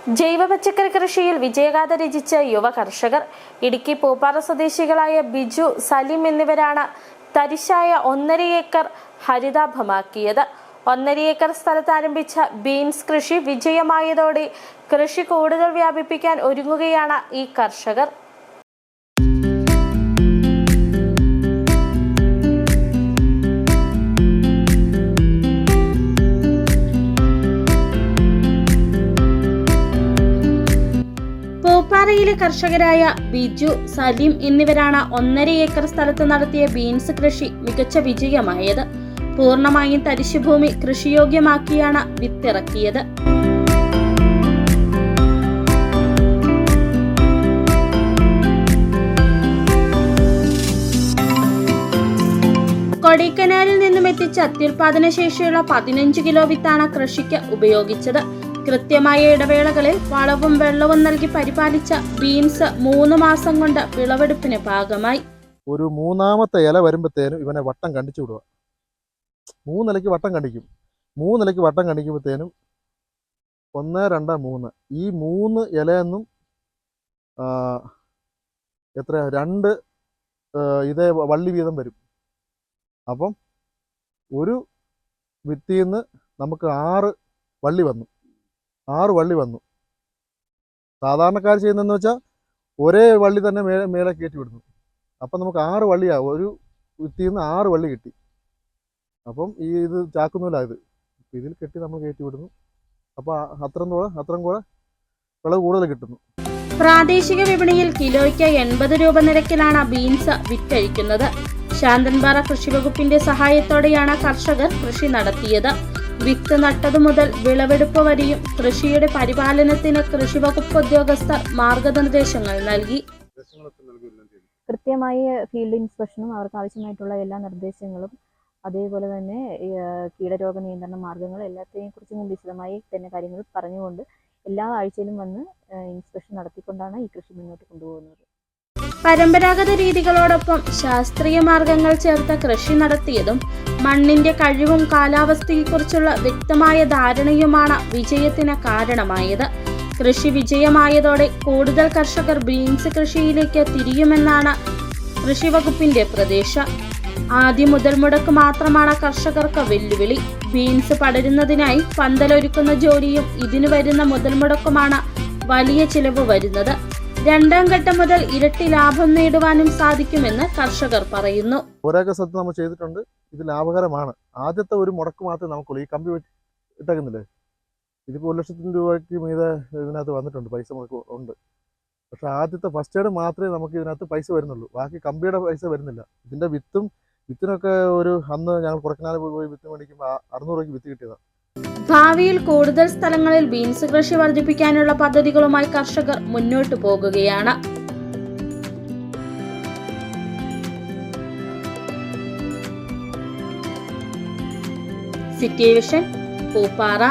ജൈവ പച്ചക്കറി കൃഷിയിൽ വിജയഗാഥ രചിച്ച യുവ കർഷകർ ഇടുക്കി പൂപ്പാറ സ്വദേശികളായ ബിജു, സലീം എന്നിവരാണ് തരിശായ 1.5 ഏക്കർ ഹരിതാഭമാക്കിയത്. 1.5 ഏക്കർ സ്ഥലത്ത് ആരംഭിച്ച ബീൻസ് കൃഷി വിജയമായതോടെ കൃഷി കൂടുതൽ വ്യാപിപ്പിക്കാൻ ഒരുങ്ങുകയാണ് ഈ കർഷകർ. പൂപ്പാറയിലെ കർഷകരായ ബിജു, സലീം എന്നിവരാണ് 1.5 ഏക്കർ സ്ഥലത്ത് നടത്തിയ ബീൻസ് കൃഷി മികച്ച വിജയമായത്. പൂർണ്ണമായും തരിശുഭൂമി കൃഷിയോഗ്യമാക്കിയാണ് വിത്തിറക്കിയത്. കൊടൈക്കനാലിൽ നിന്നും എത്തിച്ച അത്യുൽപാദന ശേഷിയുള്ള 15 കിലോ വിത്താണ് കൃഷിക്ക് ഉപയോഗിച്ചത്. കൃത്യമായ ഇടവേളകളിൽ വളവും വെള്ളവും നൽകി പരിപാലിച്ച ബീൻസ് 3 മാസം കൊണ്ട് വിളവെടുപ്പിന് പാകമായി. ഒരു 3ാമത്തെ ഇല വരുമ്പോഴത്തേനും ഇവനെ വട്ടം കണ്ടിച്ചു വിടുക. 3 ഇലയ്ക്ക് വട്ടം കണ്ടിക്കും. 3 ഇലയ്ക്ക് വട്ടം കണ്ടിക്കുമ്പോഴത്തേനും 1, 2, 3 ഈ 3 ഇലയെന്നും എത്ര 2 ഇതേ വള്ളി വീതം വരും. അപ്പം ഒരു വിത്തിൽ നിന്ന് നമുക്ക് 6 വള്ളി വന്നു. സാധാരണക്കാർ ചെയ്യുന്നതെന്ന് വെച്ചാൽ ഒരേ വള്ളി തന്നെ മേലെ കയറ്റി വിടുന്നു. അപ്പം നമുക്ക് 6 വള്ളിയാവും. ഒരു വിത്തിൽ നിന്ന് 6 വള്ളി കിട്ടി. അപ്പം ഇത് ചാക്കുന്നില്ല, ഇതിൽ കെട്ടി നമ്മൾ കയറ്റി വിടുന്നു. അപ്പോൾ അത്രയും കൂടെ വിളവ് കൂടുതൽ കിട്ടുന്നു. പ്രാദേശിക വിപണിയിൽ കിലോയ്ക്ക് 80 രൂപ നിരക്കിലാണ് ബീൻസ് വിറ്റഴിക്കുന്നത്. ശാന്തൻപാറ കൃഷിവകുപ്പിന്റെ സഹായത്തോടെയാണ് കർഷകർ കൃഷി നടത്തിയത്. വിത്ത് നട്ടതു മുതൽ വിളവെടുപ്പ് വരെയും കൃഷിയുടെ പരിപാലനത്തിന് കൃഷിവകുപ്പ് ഉദ്യോഗസ്ഥർ മാർഗനിർദ്ദേശങ്ങൾ നൽകി. കൃത്യമായി ഫീൽഡ് ഇൻസ്പെക്ഷനും അവർക്ക് ആവശ്യമായിട്ടുള്ള എല്ലാ നിർദ്ദേശങ്ങളും, അതേപോലെ തന്നെ കീടരോഗ നിയന്ത്രണ മാർഗങ്ങൾ എല്ലാത്തിനെയും കുറിച്ചും വിശദമായി തന്നെ കാര്യങ്ങൾ പറഞ്ഞുകൊണ്ട് എല്ലാ ആഴ്ചയിലും വന്ന് ഇൻസ്പെക്ഷൻ നടത്തിക്കൊണ്ടാണ് ഈ കൃഷി മുന്നോട്ട് കൊണ്ടുപോകുന്നത്. പരമ്പരാഗത രീതികളോടൊപ്പം ശാസ്ത്രീയ മാർഗങ്ങൾ ചേർത്ത കൃഷി നടത്തിയതും മണ്ണിന്റെ കഴിവും കാലാവസ്ഥയെക്കുറിച്ചുള്ള വ്യക്തമായ ധാരണയുമാണ് വിജയത്തിന് കാരണമായത്. കൃഷി വിജയമായതോടെ കൂടുതൽ കർഷകർ ബീൻസ് കൃഷിയിലേക്ക് തിരിയുമെന്നാണ് കൃഷിവകുപ്പിന്റെ പ്രതീക്ഷ. ആദ്യ മുതൽ മുടക്ക് മാത്രമാണ് കർഷകർക്ക് വെല്ലുവിളി. ബീൻസ് പടരുന്നതിനായി പന്തലൊരുക്കുന്ന ജോലിയും ഇതിനു വരുന്ന മുതൽ മുടക്കുമാണ് വലിയ ചിലവ് വരുന്നത്. 2ാം ഘട്ടം മുതൽ ഇരട്ടി ലാഭം നേടുവാനും സാധിക്കുമെന്ന് കർഷകർ പറയുന്നു. ഒരേക്കർ സ്ഥലത്ത് നമ്മൾ ചെയ്തിട്ടുണ്ട്. ഇത് ലാഭകരമാണ്. ആദ്യത്തെ ഒരു മുടക്ക് മാത്രമേ നമുക്കുള്ളൂ. ഈ കമ്പി ഇട്ടേക്കുന്നില്ലേ, ഇതിപ്പോൾ 1 ലക്ഷത്തിന് രൂപയ്ക്ക് മീതെ ഇതിനകത്ത് വന്നിട്ടുണ്ട്, പൈസ ഉണ്ട്. പക്ഷെ ആദ്യത്തെ ഫസ്റ്റ് എയ്ഡ് മാത്രമേ നമുക്ക് ഇതിനകത്ത് പൈസ വരുന്നുള്ളൂ. ബാക്കി കമ്പിയുടെ പൈസ വരുന്നില്ല. ഇതിൻ്റെ വിത്തിനൊക്കെ അന്ന് ഞങ്ങൾ കൊടൈക്കനാൽ പോയി വിത്ത് മേടിക്കുമ്പോൾ 600 രൂപയ്ക്ക് വിത്ത് കിട്ടിയതാണ്. ഭാവിയിൽ കൂടുതൽ സ്ഥലങ്ങളിൽ ബീൻസ് കൃഷി വർദ്ധിപ്പിക്കാനുള്ള പദ്ധതികളുമായി കർഷകർ മുന്നോട്ടു പോകുകയാണ്. City vision, Pooppara.